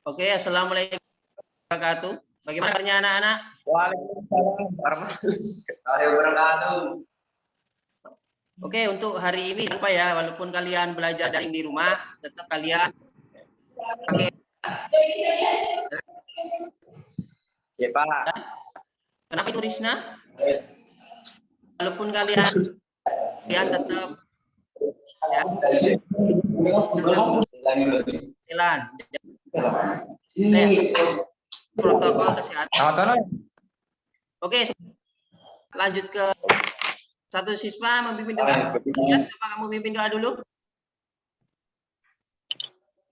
Oke, assalamualaikum warahmatullahi wabarakatuh. Bagaimana kabarnya anak-anak? Waalaikumsalam warahmatullahi wabarakatuh. Oke, untuk hari ini lupa ya, walaupun kalian belajar daring di rumah, tetap kalian pakai. Ya Pak. Kenapa itu Risna? Walaupun kalian tetap ya, jalan. Protokol kesehatan. Oke, lanjut ke satu siswa memimpin doa. Ya, siapa kamu memimpin doa dulu?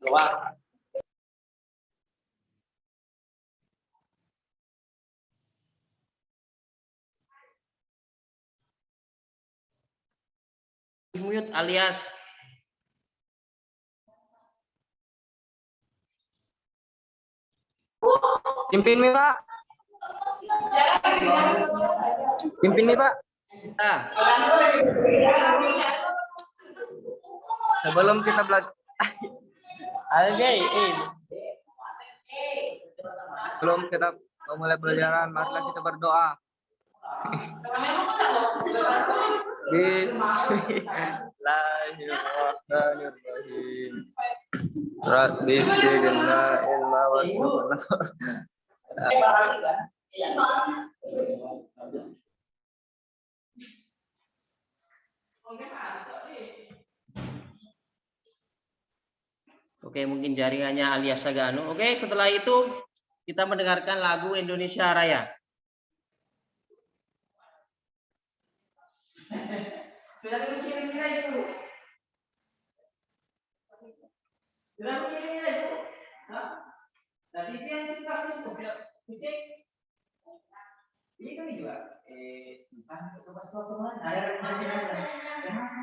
Doa. Mute alias Pimpin nih Pak. Pimpin nih Pak. nah, Sebelum kita belajar. Sebelum kita mulai pelajaran, marilah kita berdoa. Bismillahirrahmanirrahim. Rabbi zidna ilma warzuqna. Oke, mungkin jaringannya alias agak anu. Oke, setelah itu kita mendengarkan lagu Indonesia Raya. Sudah mikirin itu. Sudah mikirin itu. Tadi dia yang kita titik. Ini kan juga bukan coba kemana? Ada rencana.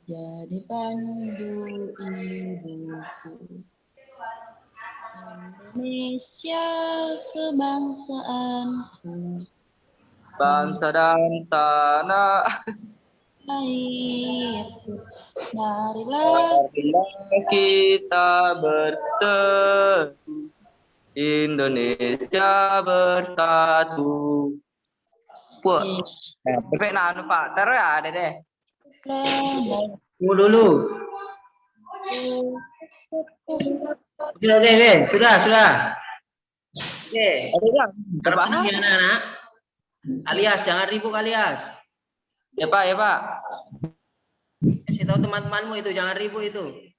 Jadi pandu ibuku, Indonesia kebangsaanku, Bangsa dan tanah airku, marilah kita bersatu, Indonesia bersatu. Wah, perfect nah anu Pak, terus ya ada deh. Tunggu dulu. Oke, sudah. Oke. Harapan ini anak-anak. Alias, jangan ribut alias. Ya Pak. Kasih tahu teman-temanmu itu, jangan ribut itu.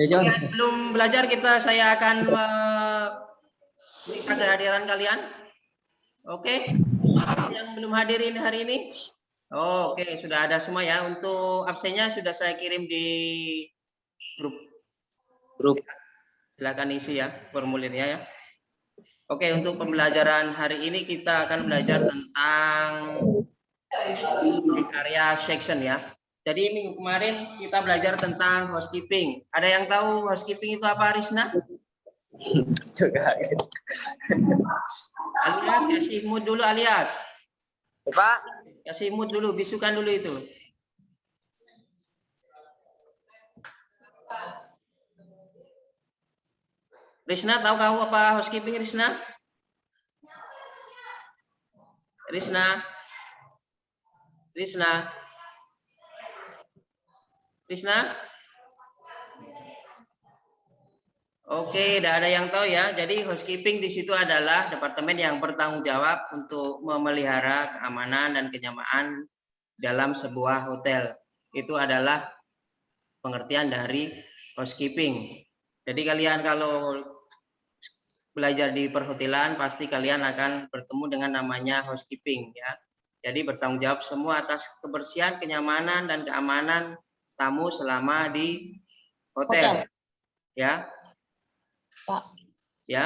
Oke, sebelum belajar saya akan minta kehadiran kalian. Oke. Yang belum hadirin hari ini. Oke, sudah ada semua ya. Untuk absennya sudah saya kirim di grup. Silakan isi ya formulirnya ya. Oke, untuk pembelajaran hari ini kita akan belajar tentang karya section ya. Jadi minggu kemarin kita belajar tentang housekeeping. Ada yang tahu housekeeping itu apa, Risna? Juga. Alias kasih mood dulu alias. Pak, kasih mood dulu, bisukan dulu itu. Risna, tahu kamu apa housekeeping, Risna? Risna? Oke, tidak ada yang tahu ya. Jadi housekeeping di situ adalah departemen yang bertanggung jawab untuk memelihara keamanan dan kenyamanan dalam sebuah hotel. Itu adalah pengertian dari housekeeping. Jadi kalian kalau belajar di perhotelan pasti kalian akan bertemu dengan namanya housekeeping ya. Jadi bertanggung jawab semua atas kebersihan, kenyamanan dan keamanan tamu selama di hotel. Ya. Pak. Ya.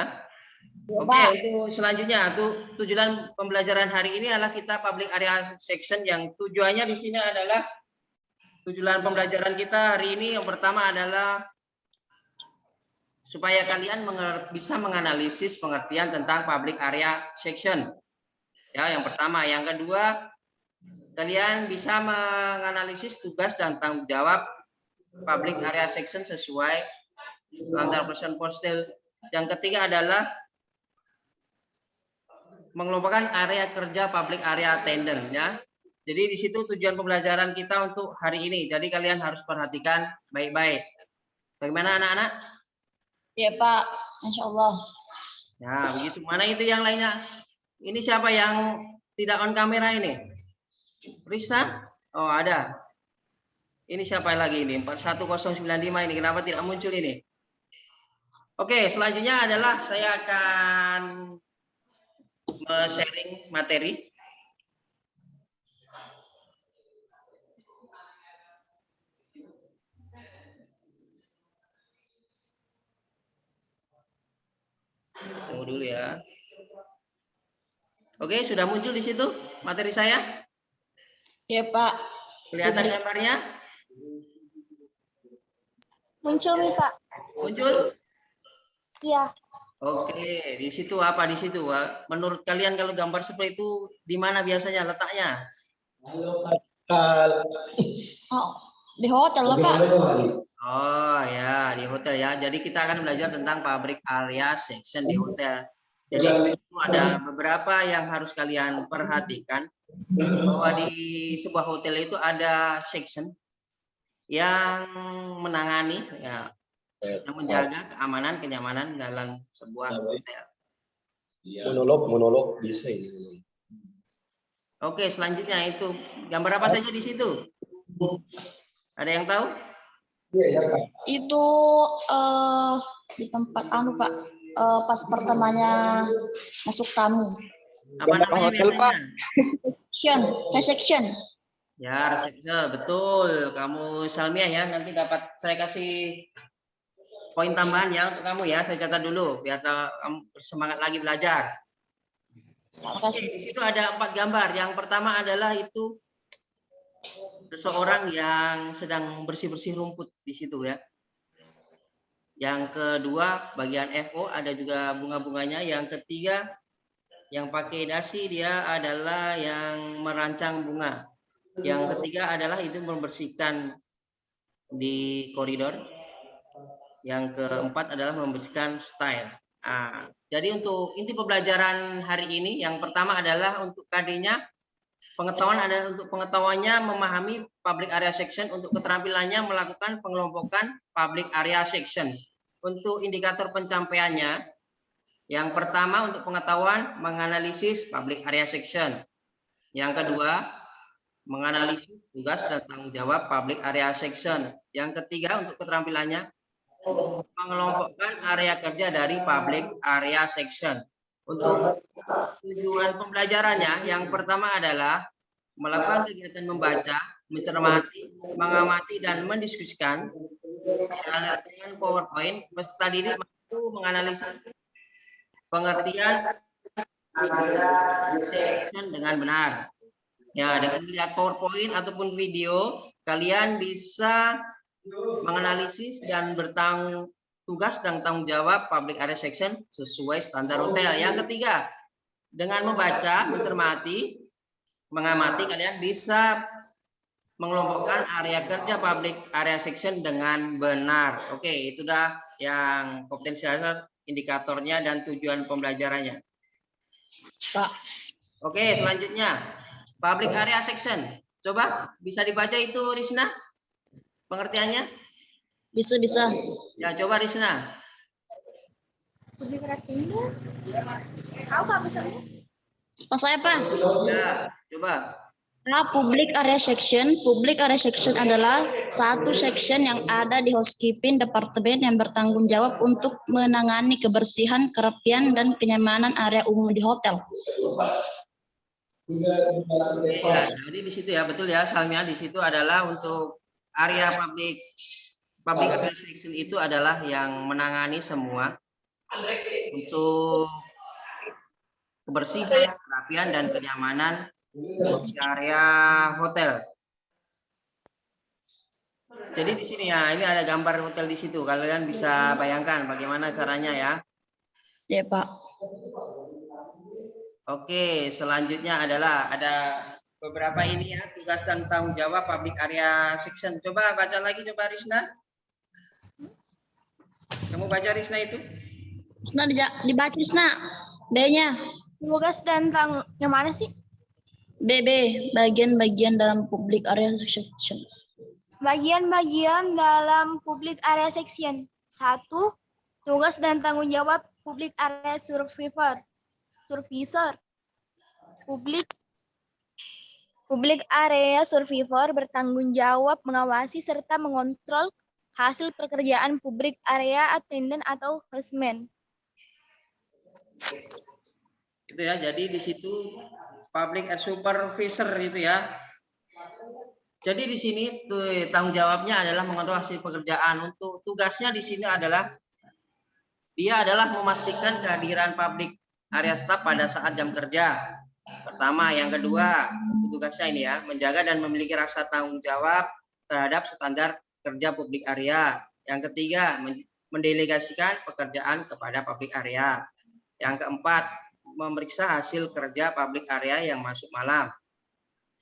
Ya, Oke, Pak. untuk selanjutnya tujuan pembelajaran hari ini adalah kita public area section yang tujuannya di sini adalah tujuan pembelajaran kita hari ini yang pertama adalah supaya kalian bisa menganalisis pengertian tentang public area section. Ya, yang pertama, yang kedua, kalian bisa menganalisis tugas dan tanggung jawab public area section sesuai standar person postal. Yang ketiga adalah mengelompokkan area kerja public area attendant ya. Jadi di situ tujuan pembelajaran kita untuk hari ini. Jadi kalian harus perhatikan baik-baik. Bagaimana anak-anak? Ya, Pak. Insya Allah. Ya, begitu. Mana itu yang lainnya? Ini siapa yang tidak on kamera ini? Risa? Oh, ada. Ini siapa lagi ini? 41095 ini. Kenapa tidak muncul ini? Oke, selanjutnya adalah saya akan sharing materi. Tunggu dulu ya. Oke, sudah muncul di situ materi saya? Ya, Pak. Kelihatan gambarnya? Muncul nih, Pak. Muncul? Iya. Oke, di situ apa di situ? Menurut kalian kalau gambar seperti itu di mana biasanya letaknya? Oh, di hotel lah, Pak. Oh ya, di hotel ya. Jadi kita akan belajar tentang public area section di hotel. Jadi itu ada beberapa yang harus kalian perhatikan bahwa di sebuah hotel itu ada section yang menangani ya, yang menjaga keamanan kenyamanan dalam sebuah hotel. Monolog bisa ini. Oke, selanjutnya itu gambar apa saja di situ? Ada yang tahu? Itu di tempat Pak. Pas pertamanya masuk tamu. Apa namanya hotel, Pak. biasanya? Reception. Ya, resepsi betul. Kamu Salmiah ya, nanti dapat saya kasih poin tambahan ya untuk kamu ya. Saya catat dulu biar kamu bersemangat lagi belajar. Oke, di situ ada 4 gambar. Yang pertama adalah itu seseorang yang sedang bersih-bersih rumput di situ ya. Yang kedua bagian FO ada juga bunga-bunganya. Yang ketiga yang pakai dasi dia adalah yang merancang bunga. Yang ketiga adalah itu membersihkan di koridor. Yang keempat adalah membersihkan style. Nah, jadi untuk inti pembelajaran hari ini yang pertama adalah untuk KD-nya pengetahuan adalah untuk pengetahuannya memahami public area section, untuk keterampilannya melakukan pengelompokan public area section. Untuk indikator pencapaiannya yang pertama untuk pengetahuan menganalisis public area section. Yang kedua menganalisis tugas dan tanggung jawab public area section. Yang ketiga untuk keterampilannya mengelompokkan area kerja dari public area section. Untuk tujuan pembelajarannya yang pertama adalah melakukan kegiatan membaca, mencermati, mengamati dan mendiskusikan dengan PowerPoint peserta didik mampu menganalisis pengertian section dengan benar. Ya, dengan melihat PowerPoint ataupun video, kalian bisa menganalisis dan bertanggung tugas dan tanggung jawab public area section sesuai standar hotel. Yang ketiga, dengan membaca, mencermati, mengamati, kalian bisa mengelompokkan area kerja public area section dengan benar. Oke, itu dah yang potensial indikatornya dan tujuan pembelajarannya. Pak. Oke, selanjutnya. Public area section. Coba bisa dibaca itu Risna? Pengertiannya? Bisa. Ya, coba Risna. Pas saya, Pak. Ya, coba. Public area section. Public area section adalah satu section yang ada di housekeeping departemen yang bertanggung jawab untuk menangani kebersihan, kerapian, dan kenyamanan area umum di hotel. Ya, jadi di situ ya, betul ya Salmia, di situ adalah untuk area public area section itu adalah yang menangani semua untuk kebersihan, kerapian, dan kenyamanan di area hotel. Jadi di sini ya, ini ada gambar hotel di situ. Kalian bisa bayangkan bagaimana caranya ya. Ya, Pak. Oke, selanjutnya adalah ada beberapa ini ya, tugas dan tanggung jawab public area section. Coba baca lagi, coba Risna. Kamu baca Risna itu? Risna dibaca, Risna. B-nya. Tugas dan tanggung yang mana sih? BB, bagian-bagian dalam public area section. Bagian-bagian dalam public area section. 1. Tugas dan tanggung jawab public area supervisor. Public area supervisor bertanggung jawab mengawasi serta mengontrol hasil pekerjaan public area attendant atau houseman. Itu ya, jadi di situ public supervisor itu ya. Jadi di sini tanggung jawabnya adalah mengontrol hasil pekerjaan. Untuk tugasnya di sini adalah dia adalah memastikan kehadiran public area staff pada saat jam kerja. Pertama, yang kedua, tugasnya ini ya, menjaga dan memiliki rasa tanggung jawab terhadap standar kerja public area. Yang ketiga, mendelegasikan pekerjaan kepada public area. Yang keempat, memeriksa hasil kerja public area yang masuk malam.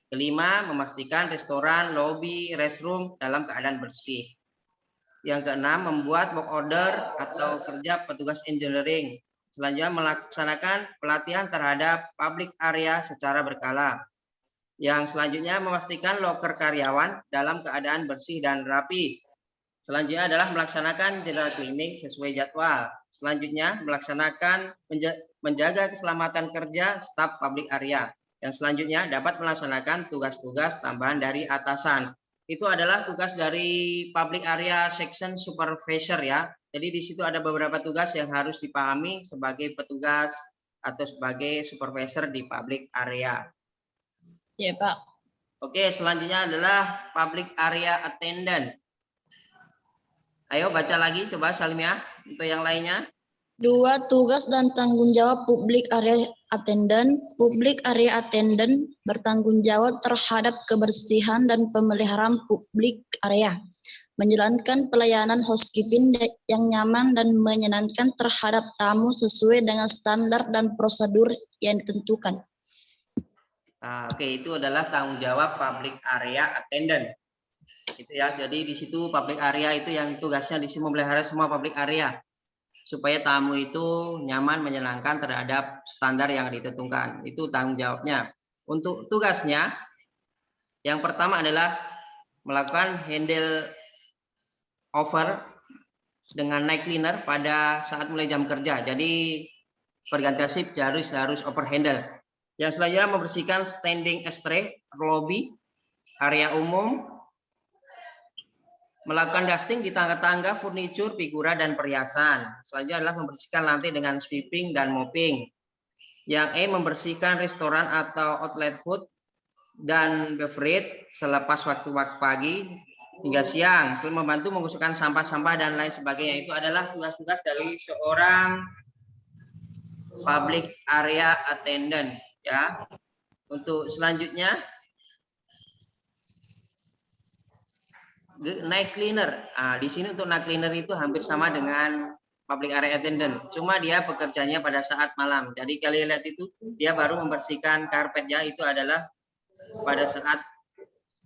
Kelima, memastikan restoran, lobi, restroom dalam keadaan bersih. Yang keenam, membuat work order atau kerja petugas engineering. Selanjutnya, melaksanakan pelatihan terhadap public area secara berkala. Yang selanjutnya, memastikan loker karyawan dalam keadaan bersih dan rapi. Selanjutnya adalah melaksanakan general cleaning sesuai jadwal. Selanjutnya, melaksanakan menjaga keselamatan kerja staf public area. Yang selanjutnya dapat melaksanakan tugas-tugas tambahan dari atasan. Itu adalah tugas dari public area section supervisor ya. Jadi di situ ada beberapa tugas yang harus dipahami sebagai petugas atau sebagai supervisor di public area. Ya, Pak. Oke, selanjutnya adalah public area attendant. Ayo baca lagi coba Salmiah untuk yang lainnya. 2. Tugas dan tanggung jawab public area attendant. Public area attendant bertanggung jawab terhadap kebersihan dan pemeliharaan public area, menjalankan pelayanan housekeeping yang nyaman dan menyenangkan terhadap tamu sesuai dengan standar dan prosedur yang ditentukan. Oke, itu adalah tanggung jawab public area attendant. Itu ya. Jadi di situ public area itu yang tugasnya di sini memelihara semua public area supaya tamu itu nyaman menyenangkan terhadap standar yang ditentukan. Itu tanggung jawabnya. Untuk tugasnya, yang pertama adalah melakukan handle over dengan night cleaner pada saat mulai jam kerja. Jadi pergantian shift harus over handle. Yang selanjutnya membersihkan standing ashtray, lobby, area umum, melakukan dusting di tangga-tangga, furniture, figura, dan perhiasan. Selanjutnya adalah membersihkan lantai dengan sweeping dan mopping. Yang E, membersihkan restoran atau outlet food dan beverage selepas waktu-waktu pagi hingga siang. Selain membantu mengusulkan sampah-sampah dan lain sebagainya. Itu adalah tugas-tugas dari seorang public area attendant. Ya. Untuk selanjutnya, night cleaner. Di sini untuk night cleaner itu hampir sama dengan public area attendant. Cuma dia pekerjaannya pada saat malam. Jadi kalian lihat itu dia baru membersihkan karpet ya, itu adalah pada saat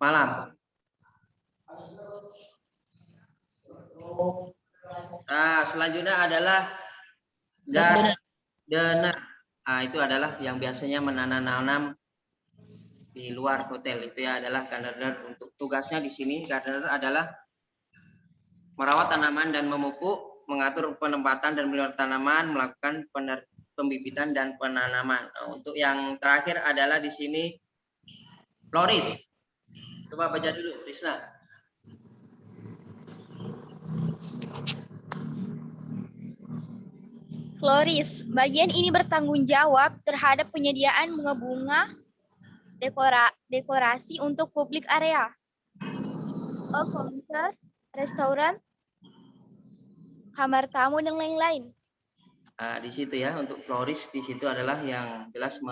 malam. Selanjutnya adalah gardener. Itu adalah yang biasanya menanam di luar hotel. Itu ya adalah gardener. Untuk tugasnya di sini gardener adalah merawat tanaman dan memupuk, mengatur penempatan dan melihara tanaman, melakukan pembibitan dan penanaman. Untuk yang terakhir adalah di sini Floris. Coba baca dulu, Risna. Floris, bagian ini bertanggung jawab terhadap penyediaan bunga-bunga, dekorasi untuk publik area, furniture, restoran, kamar tamu, dan lain-lain. Nah, di situ ya, untuk floris di situ adalah yang jelas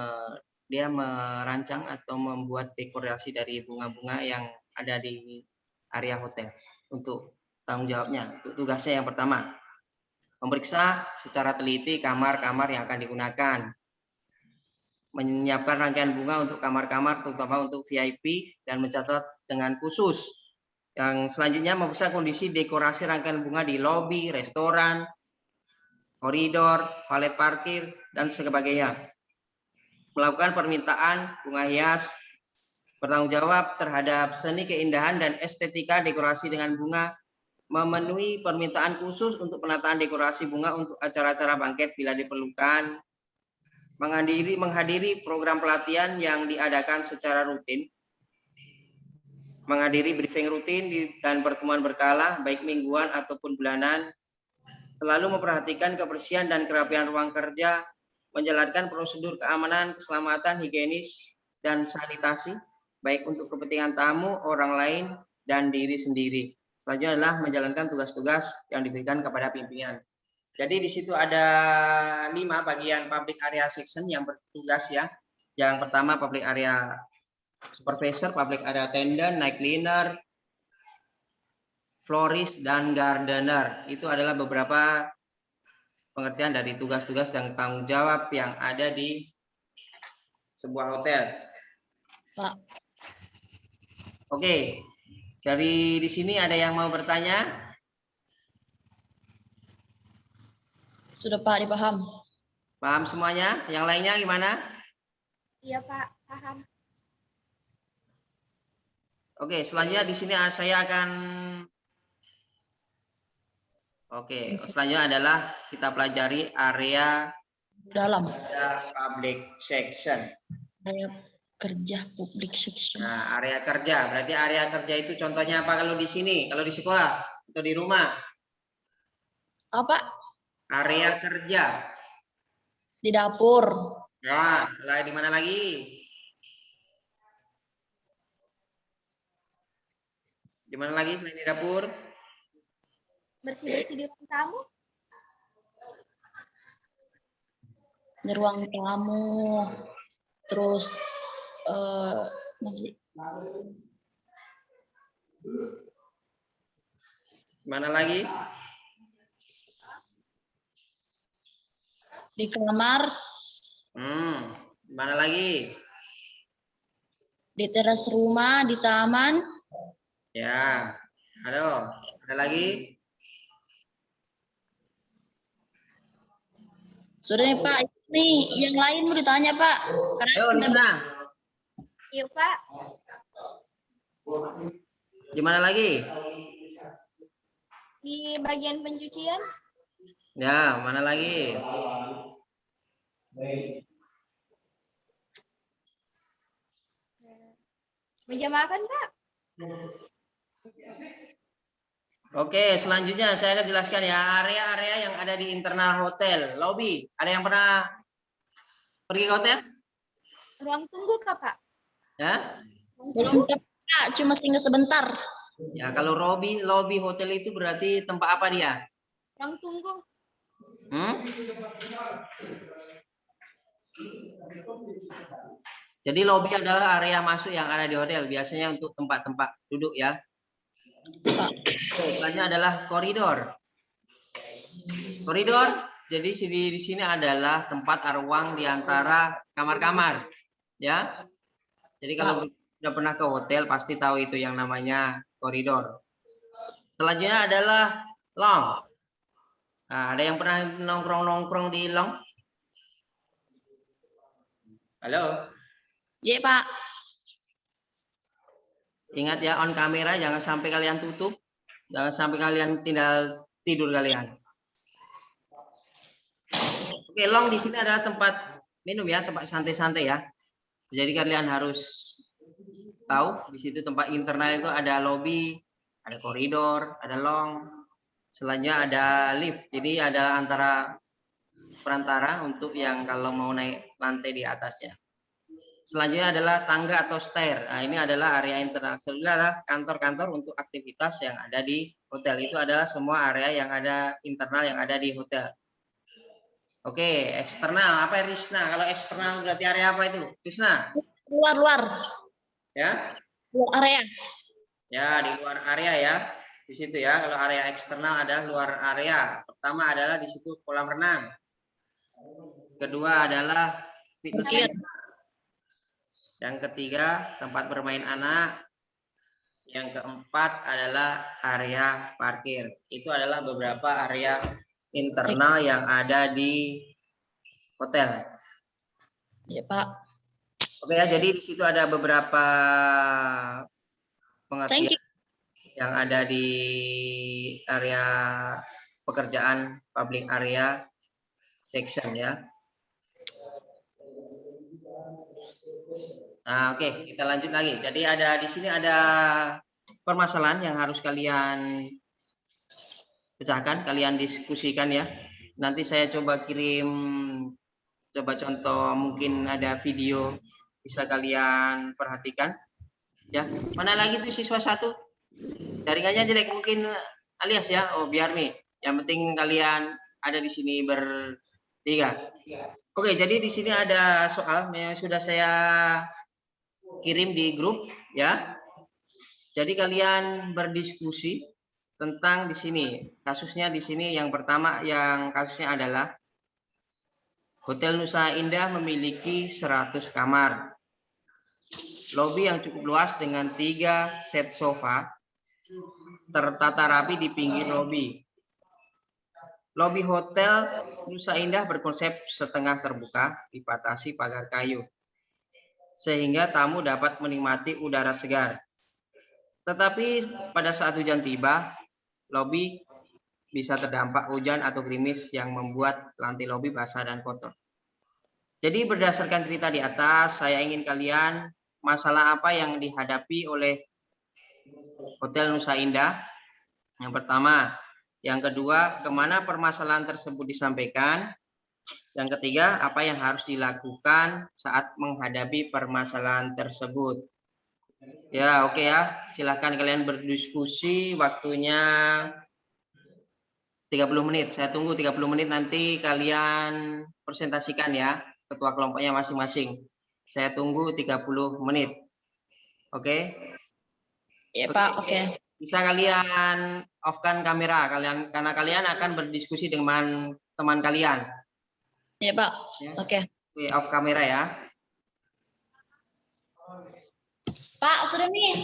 dia merancang atau membuat dekorasi dari bunga-bunga yang ada di area hotel. Untuk tanggung jawabnya, untuk tugasnya yang pertama, memeriksa secara teliti kamar-kamar yang akan digunakan, menyiapkan rangkaian bunga untuk kamar-kamar terutama untuk VIP dan mencatat dengan khusus. Yang selanjutnya memeriksa kondisi dekorasi rangkaian bunga di lobi, restoran, koridor, valet parkir, dan sebagainya. Melakukan permintaan bunga hias, bertanggung jawab terhadap seni keindahan dan estetika dekorasi dengan bunga, memenuhi permintaan khusus untuk penataan dekorasi bunga untuk acara-acara bangkit bila diperlukan, menghadiri program pelatihan yang diadakan secara rutin, menghadiri briefing rutin dan pertemuan berkala, baik mingguan ataupun bulanan, selalu memperhatikan kebersihan dan kerapian ruang kerja, menjalankan prosedur keamanan, keselamatan, higienis, dan sanitasi, baik untuk kepentingan tamu, orang lain, dan diri sendiri. Selanjutnya adalah menjalankan tugas-tugas yang diberikan kepada pimpinan. Jadi di situ ada 5 bagian public area section yang bertugas ya. Yang pertama public area supervisor, public area attendant, night cleaner, florist, dan gardener. Itu adalah beberapa pengertian dari tugas-tugas dan tanggung jawab yang ada di sebuah hotel. Pak. Oke, dari di sini ada yang mau bertanya? Sudah Pak, dipaham. Paham semuanya? Yang lainnya gimana? Iya Pak, paham. Oke, selanjutnya di sini saya akan selanjutnya adalah kita pelajari area Dalam public section. area kerja public section. Nah, area kerja, berarti area kerja itu contohnya apa kalau di sini, kalau di sekolah atau di rumah? Apa? Area kerja. Di dapur. Nah, di mana lagi? Di mana lagi selain di dapur? Bersih-bersih di ruang tamu. Di ruang tamu. Terus Mana lagi? di kamar, Mana lagi? di teras rumah, di taman. Ya, halo, ada lagi? Sudah nih Pak, ini yang lain mau ditanya Pak. Ayo, Nisna. Iya Pak. Di mana lagi? Di bagian pencucian. Ya, mana lagi? Meja makan Pak. Oke, selanjutnya saya akan jelaskan ya area-area yang ada di internal hotel, lobby. Ada yang pernah pergi ke hotel? Ruang tunggu Kak Pak. Ya? Belum Pak, cuma singgah sebentar. Ya, kalau lobby hotel itu berarti tempat apa dia? Ruang tunggu. Jadi lobby adalah area masuk yang ada di hotel, biasanya untuk tempat-tempat duduk ya. Oke, selanjutnya adalah koridor. Koridor, jadi di sini adalah tempat ruang di antara kamar-kamar, ya. Jadi kalau sudah pernah ke hotel pasti tahu itu yang namanya koridor. Selanjutnya adalah long. Nah, ada yang pernah nongkrong di long? Halo? Iya Pak. Ingat ya, on kamera, jangan sampai kalian tutup. Jangan sampai kalian tinggal tidur kalian. Oke, long di sini adalah tempat minum ya, tempat santai-santai ya. Jadi kalian harus tahu di situ tempat internal itu ada lobby, ada koridor, ada long, selanjutnya ada lift. Jadi ada antara perantara untuk yang kalau mau naik lantai di atasnya. Selanjutnya adalah tangga atau stair. Nah, ini adalah area internal. Selanjutnya adalah kantor-kantor untuk aktivitas yang ada di hotel. Itu adalah semua area yang ada internal yang ada di hotel. Oke, eksternal. Apa ya, Risna? Kalau eksternal berarti area apa itu? Risna? Luar Ya? area. Ya, di luar area ya. Di situ ya. Kalau area eksternal adalah luar area. Pertama adalah di situ kolam renang. Kedua adalah fitness Parkir. center. Yang ketiga, tempat bermain anak. Yang keempat adalah area parkir. Itu adalah beberapa area internal yang ada di hotel. Ya, Pak. Oke ya, jadi di situ ada beberapa Thank pengertian you. yang ada di area pekerjaan public area section ya. Nah, oke, kita lanjut lagi. Jadi di sini ada permasalahan yang harus kalian pecahkan, kalian diskusikan ya. Nanti saya coba kirim contoh, mungkin ada video bisa kalian perhatikan. Ya, mana lagi tuh siswa satu? Jaringannya jelek mungkin alias ya. Oh, biar nih. Yang penting kalian ada di sini bertiga. Oke, jadi di sini ada soal yang sudah saya kirim di grup ya. Jadi kalian berdiskusi tentang di sini. Kasusnya di sini yang pertama yang kasusnya adalah Hotel Nusa Indah memiliki 100 kamar. Lobi yang cukup luas dengan 3 set sofa tertata rapi di pinggir lobi. Lobi Hotel Nusa Indah berkonsep setengah terbuka, dibatasi pagar kayu, sehingga tamu dapat menikmati udara segar. Tetapi pada saat hujan tiba, lobi bisa terdampak hujan atau gerimis yang membuat lantai lobi basah dan kotor. Jadi berdasarkan cerita di atas, saya ingin kalian masalah apa yang dihadapi oleh Hotel Nusa Indah. Yang pertama, yang kedua, kemana permasalahan tersebut disampaikan. Yang ketiga, apa yang harus dilakukan saat menghadapi permasalahan tersebut. Ya, oke ya. Silahkan kalian berdiskusi, waktunya 30 menit. Saya tunggu 30 menit nanti kalian presentasikan ya, ketua kelompoknya masing-masing. Saya tunggu 30 menit. Oke? Ya, Pak. Oke. Bisa kalian off-kan kamera kalian karena kalian akan berdiskusi dengan teman kalian. Ya, Pak. Ya. Oke. Oke, off kamera ya. Pak, sudah nih.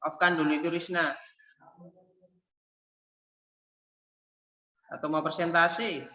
Off-kan dulu itu Risna. Atau mau presentasi?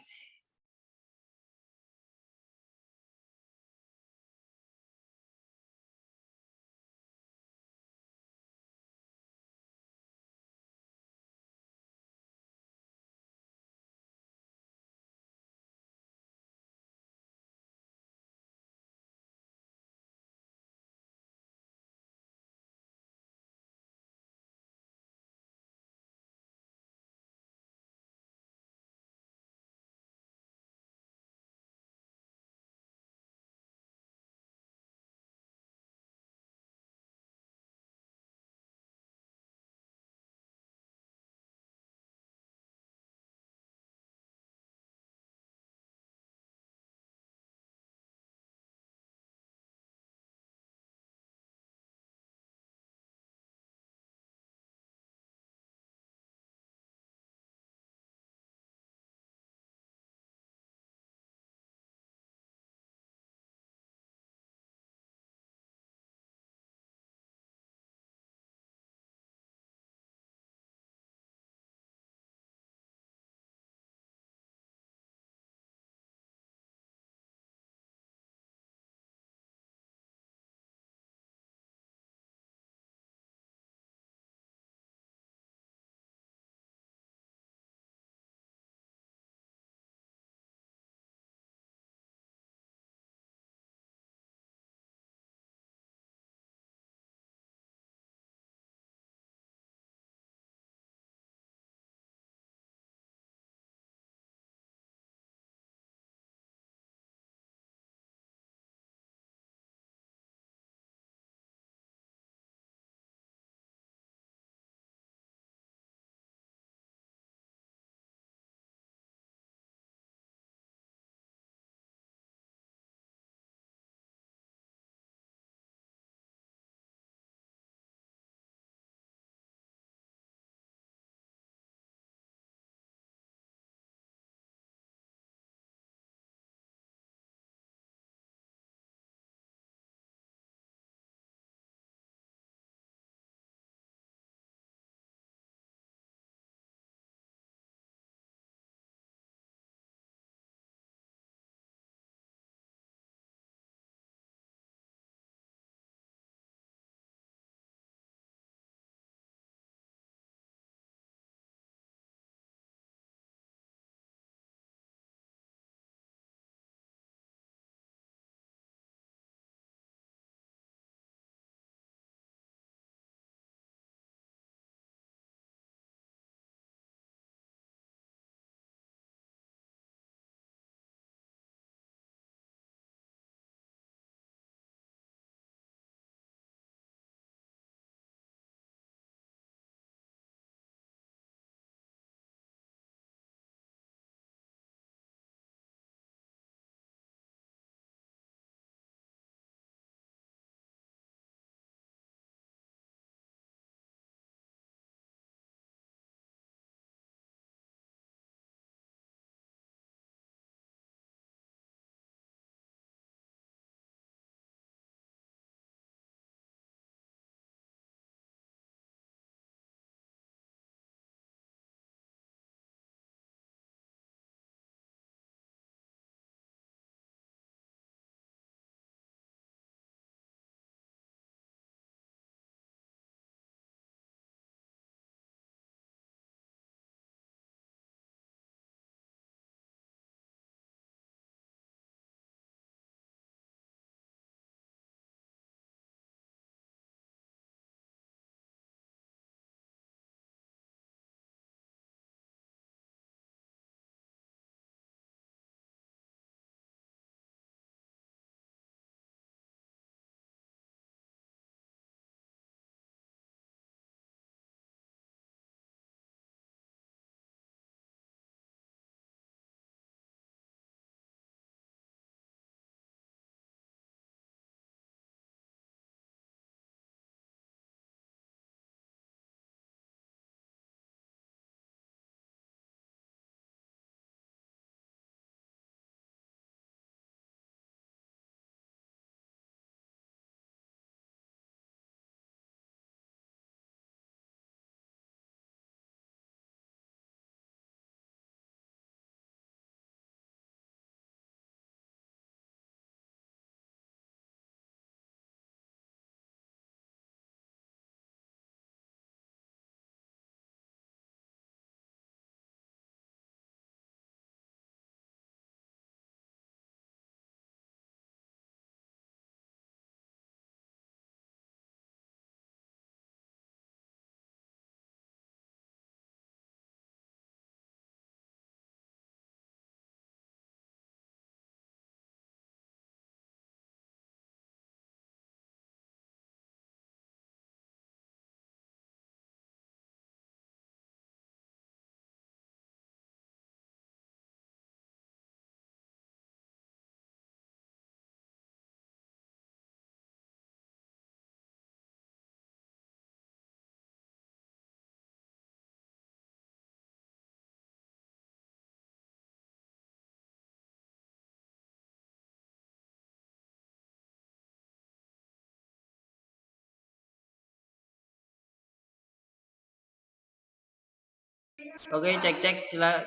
Oke, cek sila.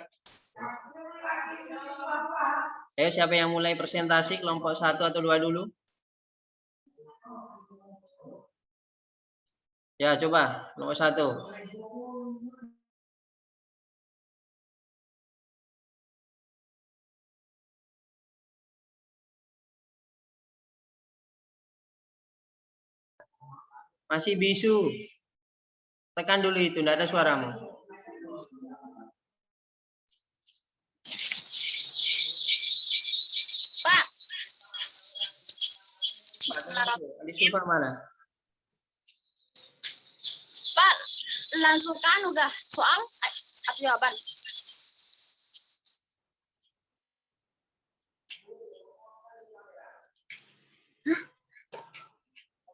Siapa yang mulai presentasi kelompok 1 atau 2 dulu? Ya, coba kelompok 1. Masih bisu. Tekan dulu itu, tidak ada suaramu. Pak. Di Sulfa mana? Pak, langsung kan udah soal atau jawaban?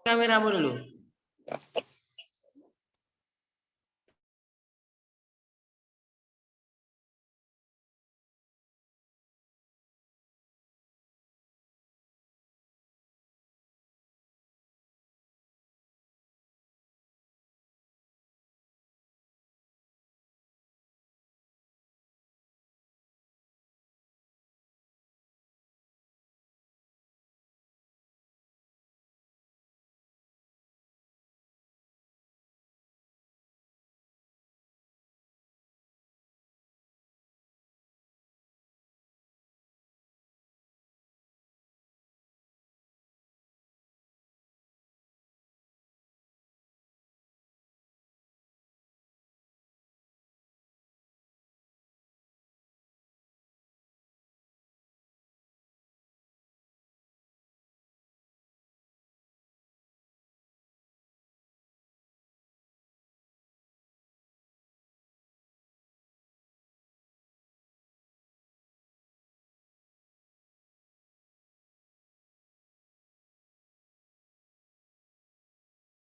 Kameramu dulu.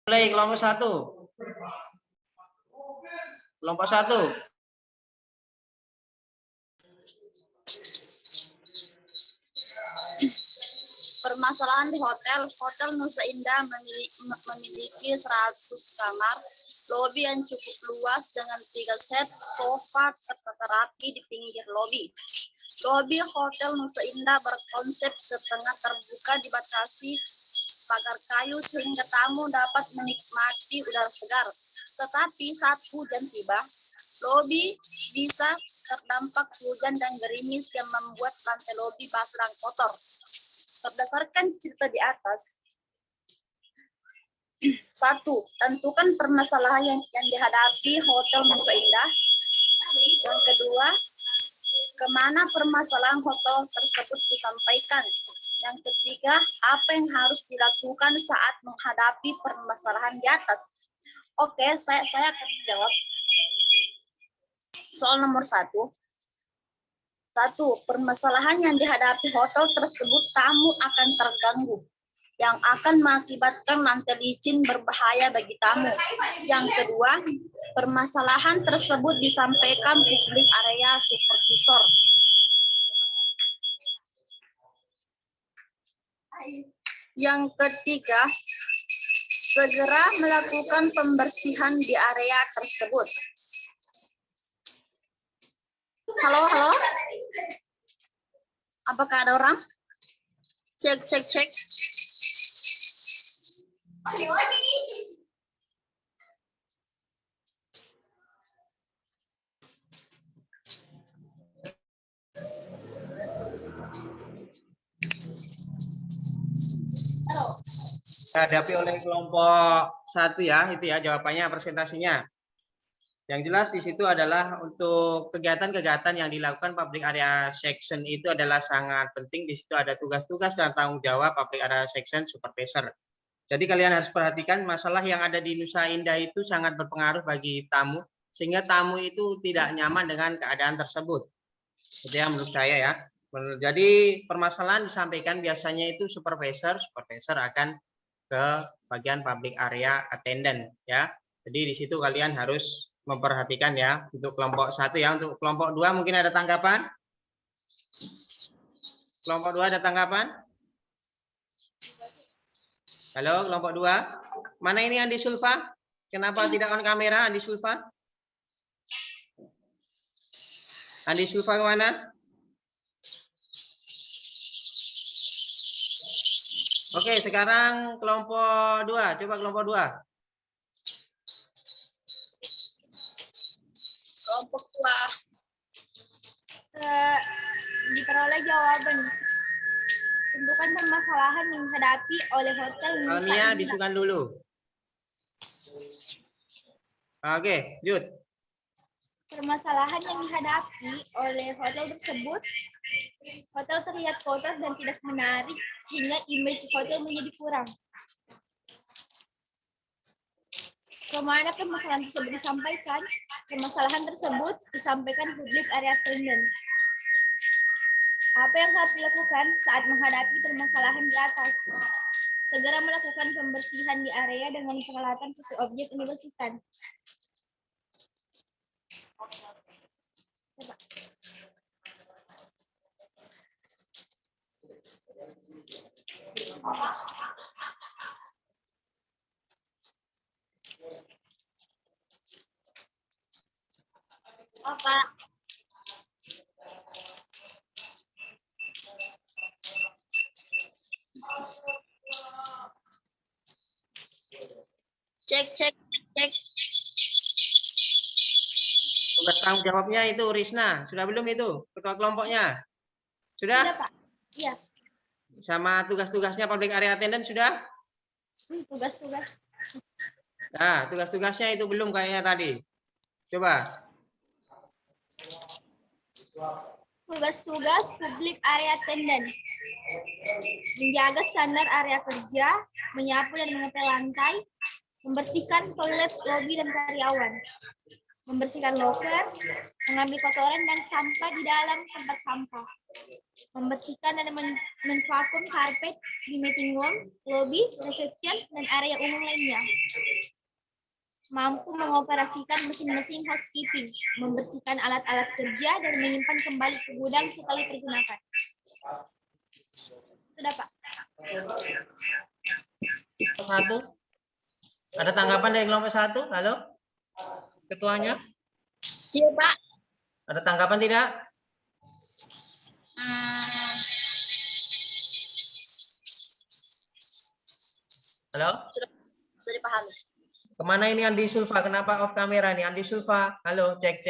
Mulai kelompok 1. Kelompok 1. Permasalahan di Hotel Nusa Indah memiliki 100 kamar, lobi yang cukup luas dengan 3 set sofa tertata rapi di pinggir lobi. Lobi Hotel Nusa Indah berkonsep setengah terbuka dibatasi pagar kayu sehingga tamu dapat menikmati udara segar. Tetapi saat hujan tiba, lobi bisa terdampak hujan dan gerimis yang membuat lantai lobi basah dan kotor. Berdasarkan cerita di atas, 1. Tentukan permasalahan yang dihadapi Hotel Nusa Indah. Yang kedua, kemana permasalahan hotel tersebut disampaikan. Yang ketiga, apa yang harus dilakukan saat menghadapi permasalahan di atas. Oke, saya akan menjawab. Soal nomor 1. 1. Permasalahan yang dihadapi hotel tersebut, tamu akan terganggu, yang akan mengakibatkan lantai licin berbahaya bagi tamu. Yang kedua, permasalahan tersebut disampaikan publik area supervisor. Yang ketiga, segera melakukan pembersihan di area tersebut. Halo. Apakah ada orang? Cek. Dihadapi oleh kelompok 1 ya, itu ya jawabannya, presentasinya. Yang jelas di situ adalah untuk kegiatan-kegiatan yang dilakukan public area section itu adalah sangat penting. Di situ ada tugas-tugas dan tanggung jawab public area section supervisor. Jadi kalian harus perhatikan masalah yang ada di Nusa Indah itu sangat berpengaruh bagi tamu, sehingga tamu itu tidak nyaman dengan keadaan tersebut. Itu yang menurut saya ya. Jadi permasalahan disampaikan biasanya itu supervisor akan ke bagian public area attendant ya. Jadi di situ kalian harus memperhatikan ya untuk kelompok 1 ya. Untuk kelompok 2 mungkin ada tanggapan? Kelompok 2 ada tanggapan? Halo, kelompok 2. Mana ini Andi Sulfa? Kenapa tidak on kamera Andi Sulfa? Andi Sulfa kemana? Oke, sekarang kelompok 2. Coba kelompok 2. Kelompok 2. Diperoleh jawaban. Tentukan permasalahan yang dihadapi oleh hotel Nusa Almia Indah. disukan dulu. Oke, Jud. Permasalahan yang dihadapi oleh hotel tersebut, hotel terlihat kotor dan tidak menarik sehingga image hotel menjadi kurang. Kemana permasalahan tersebut disampaikan? Permasalahan tersebut disampaikan public area attendant. Apa yang harus dilakukan saat menghadapi permasalahan di atas? Segera melakukan pembersihan di area dengan peralatan sesuai objek yang dibersihkan. Apa? Cek. Tugas tanggung jawabnya itu Risna. Sudah belum itu? Ketua kelompoknya? Sudah, Sudah? Pak? Iya. Sama tugas-tugasnya public area attendant sudah? Tugas-tugas. Nah, tugas-tugasnya itu belum kayaknya tadi. Coba. Tugas-tugas public area attendant. Menjaga standar area kerja, menyapu dan mengepel lantai, membersihkan toilet, lobi, dan karyawan, membersihkan loker, mengambil kotoran dan sampah di dalam tempat sampah, membersihkan dan menvakum karpet di meeting room, lobi, reception, dan area umum lainnya. Mampu mengoperasikan mesin-mesin housekeeping, membersihkan alat-alat kerja, dan menyimpan kembali ke gudang sekali digunakan. Sudah, Pak. Satu. Ada tanggapan dari kelompok 1? Halo? Ketuanya? Iya, Pak. Ada tanggapan tidak? Halo? Sudah dipahami. Kemana ini Andi Sulfa? Kenapa off kamera nih Andi Sulfa? Halo, cek.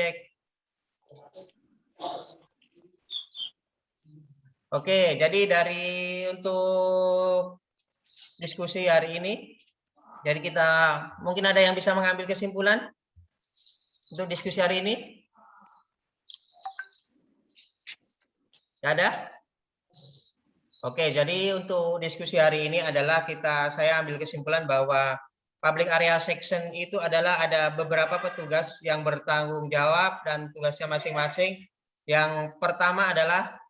Oke, jadi dari untuk diskusi hari ini, jadi kita mungkin ada yang bisa mengambil kesimpulan untuk diskusi hari ini? Tidak ada? Oke, jadi untuk diskusi hari ini adalah saya ambil kesimpulan bahwa public area section itu adalah ada beberapa petugas yang bertanggung jawab dan tugasnya masing-masing. Yang pertama adalah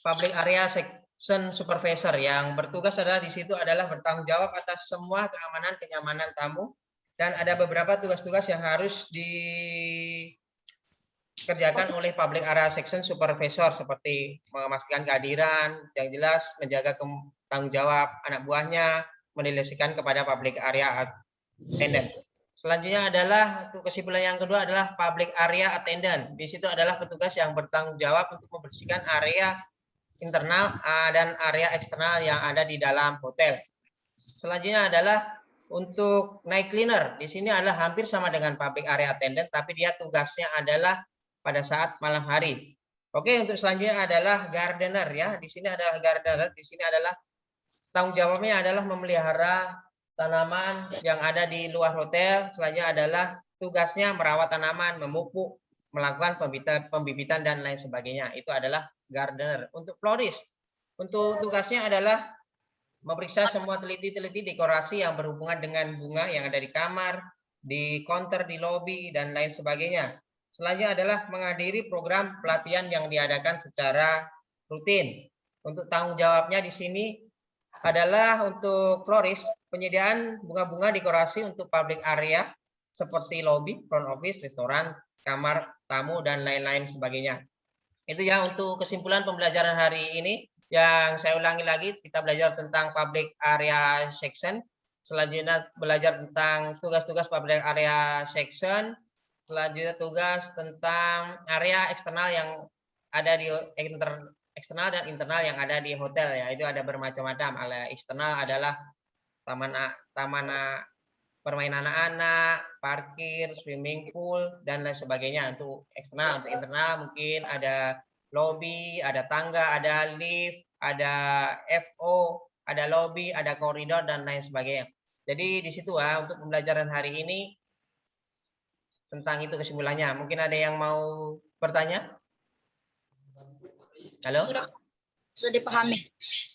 public area section supervisor yang bertugas adalah di situ adalah bertanggung jawab atas semua keamanan kenyamanan tamu, dan ada beberapa tugas-tugas yang harus dikerjakan oleh public area section supervisor seperti memastikan kehadiran yang jelas, menjaga tanggung jawab anak buahnya, mendelegasikan kepada public area attendant. Selanjutnya adalah untuk kesimpulan yang kedua adalah public area attendant. Di situ adalah petugas yang bertanggung jawab untuk membersihkan area internal dan area eksternal yang ada di dalam hotel. Selanjutnya adalah untuk night cleaner. Di sini adalah hampir sama dengan public area attendant, tapi dia tugasnya adalah pada saat malam hari. Oke, untuk selanjutnya adalah gardener ya. Di sini adalah gardener. Di sini adalah tanggung jawabnya adalah memelihara tanaman yang ada di luar hotel. Selanjutnya adalah tugasnya merawat tanaman, memupuk, melakukan pembibitan dan lain sebagainya. Itu adalah gardener. Untuk florist, untuk tugasnya adalah memeriksa semua teliti-teliti dekorasi yang berhubungan dengan bunga yang ada di kamar, di counter, di lobi, dan lain sebagainya. Selanjutnya adalah menghadiri program pelatihan yang diadakan secara rutin. Untuk tanggung jawabnya di sini adalah untuk florist, penyediaan bunga-bunga dekorasi untuk public area seperti lobi, front office, restoran, kamar tamu, dan lain-lain sebagainya. Itu ya untuk kesimpulan pembelajaran hari ini. Yang saya ulangi lagi, kita belajar tentang public area section. Selanjutnya belajar tentang tugas-tugas public area section. selanjutnya tugas tentang area eksternal yang ada di eksternal dan internal yang ada di hotel ya. Itu ada bermacam-macam. Area eksternal adalah taman permainan anak-anak, parkir, swimming pool dan lain sebagainya. Untuk eksternal, untuk internal mungkin ada lobby, ada tangga, ada lift, ada FO, ada lobby, ada koridor dan lain sebagainya. Jadi di situ untuk pembelajaran hari ini tentang itu kesimpulannya. Mungkin ada yang mau bertanya? Halo? Sudah dipahami?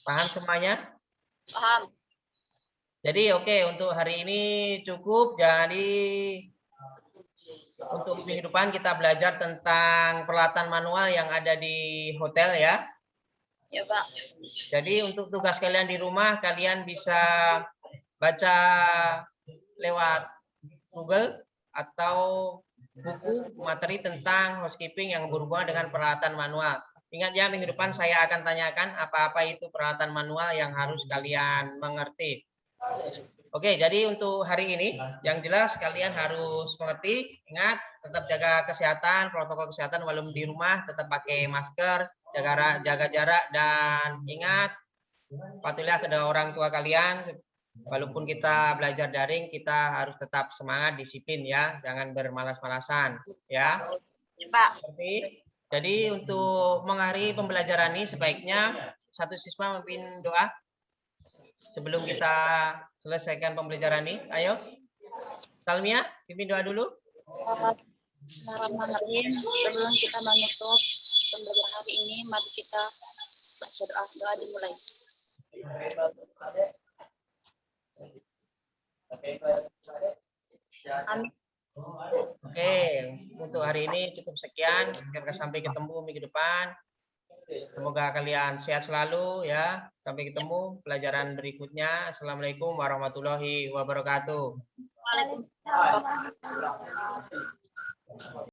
Paham semuanya? Paham. Jadi oke, untuk hari ini cukup. Jadi untuk minggu depan kita belajar tentang peralatan manual yang ada di hotel ya. Ya, Pak. Jadi untuk tugas kalian di rumah, kalian bisa baca lewat Google atau buku materi tentang housekeeping yang berhubungan dengan peralatan manual. Ingat ya, minggu depan saya akan tanyakan apa-apa itu peralatan manual yang harus kalian mengerti. Oke, jadi untuk hari ini yang jelas kalian harus mengerti, ingat tetap jaga kesehatan, protokol kesehatan walaupun di rumah tetap pakai masker, jaga jarak dan ingat patuhilah kepada orang tua kalian. Walaupun kita belajar daring, kita harus tetap semangat, disiplin ya, jangan bermalas-malasan ya. Pak. Jadi untuk mengakhiri pembelajaran ini sebaiknya satu siswa memimpin doa sebelum kita selesaikan pembelajaran ini. Ayo, Salmia, pimpin doa dulu. Bismillahirrahmanirrahim. Sebelum kita menutup pembelajaran hari ini, mari kita baca doa. Doa dimulai. Amin. Oke, untuk hari ini cukup sekian. Sampai ketemu minggu depan. Semoga kalian sehat selalu ya. Sampai ketemu pelajaran berikutnya. Assalamualaikum warahmatullahi wabarakatuh. Waalaikumsalam.